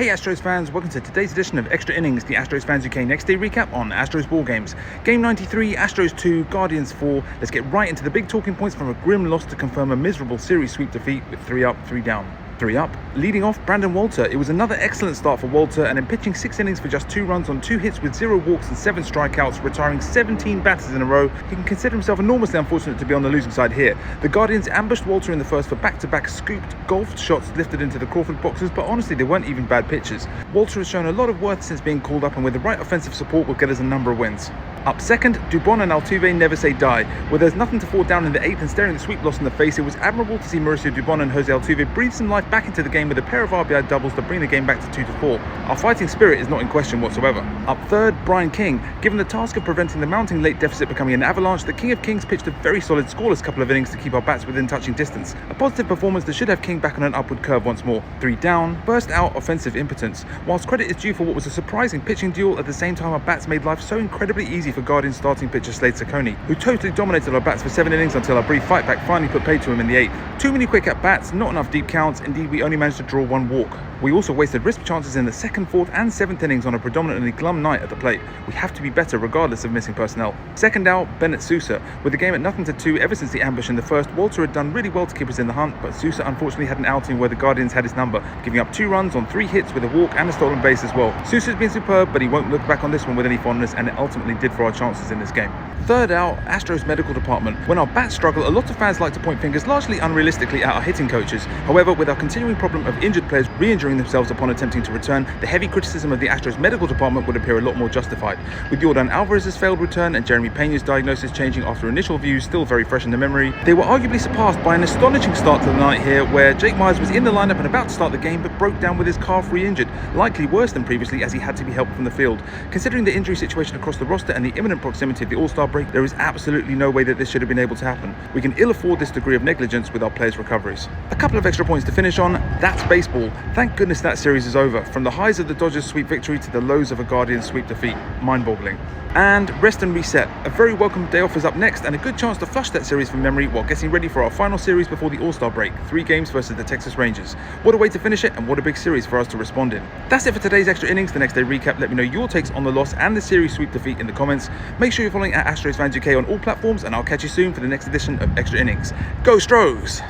Hey Astros fans, welcome to today's edition of Extra Innings, the Astros Fans UK next day recap on Astros ball games. Game 93, Astros 2, Guardians 4. Let's get right into the big talking points from a grim loss to confirm a miserable series sweep defeat with 3 up, 3 down. 3 up. Leading off, Brandon Walter. It was another excellent start for Walter, and in pitching 6 innings for just 2 runs on 2 hits with 0 walks and 7 strikeouts, retiring 17 batters in a row, he can consider himself enormously unfortunate to be on the losing side here. The Guardians ambushed Walter in the first for back-to-back scooped, golfed shots lifted into the Crawford boxes, but honestly they weren't even bad pitches. Walter has shown a lot of worth since being called up, and with the right offensive support will get us a number of wins. Up second, Dubon and Altuve never say die. Where there's nothing to fall down in the 8th and staring the sweep loss in the face, it was admirable to see Mauricio Dubon and Jose Altuve breathe some life back into the game with a pair of RBI doubles to bring the game back to 2-4. Our fighting spirit is not in question whatsoever. Up third, Brian King. Given the task of preventing the mounting late deficit becoming an avalanche, the King of Kings pitched a very solid scoreless couple of innings to keep our bats within touching distance. A positive performance that should have King back on an upward curve once more. 3 down, burst out offensive impotence. Whilst credit is due for what was a surprising pitching duel, at the same time our bats made life so incredibly easy for Guardians starting pitcher Slade Cecconi, who totally dominated our bats for 7 innings until our brief fight back finally put paid to him in the 8th. Too many quick at bats, not enough deep counts, indeed we only managed to draw 1 walk. We also wasted risk chances in the 2nd, 4th and 7th innings on a predominantly glum night at the plate. We have to be better regardless of missing personnel. Second out, Bennett Sousa. With the game at 0-2 ever since the ambush in the first, Walter had done really well to keep us in the hunt, but Sousa unfortunately had an outing where the Guardians had his number, giving up 2 runs on 3 hits with a walk and a stolen base as well. Sousa's been superb, but he won't look back on this one with any fondness, and it ultimately did for our chances in this game. Third out, Astros medical department. When our bats struggle, a lot of fans like to point fingers largely unrealistically at our hitting coaches. However, with our continuing problem of injured players re-injuring themselves upon attempting to return, the heavy criticism of the Astros medical department would appear a lot more justified. With Yordan Alvarez's failed return and Jeremy Pena's diagnosis changing after initial views still very fresh in the memory, they were arguably surpassed by an astonishing start to the night here, where Jake Myers was in the lineup and about to start the game but broke down with his calf re-injured, likely worse than previously as he had to be helped from the field. Considering the injury situation across the roster and the imminent proximity of the All-Star break, there is absolutely no way that this should have been able to happen. We can ill afford this degree of negligence with our players' recoveries. A couple of extra points to finish on. That's baseball. Thank goodness that series is over. From the highs of the Dodgers sweep victory to the lows of a Guardians sweep defeat. Mind-boggling. And rest and reset. A very welcome day off is up next, and a good chance to flush that series from memory while getting ready for our final series before the All-Star break. 3 games versus the Texas Rangers. What a way to finish it, and what a big series for us to respond in. That's it for today's Extra Innings, the next day recap. Let me know your takes on the loss and the series sweep defeat in the comments. Make sure you're following at Astros Fans UK on all platforms, and I'll catch you soon for the next edition of Extra Innings. Go Stros!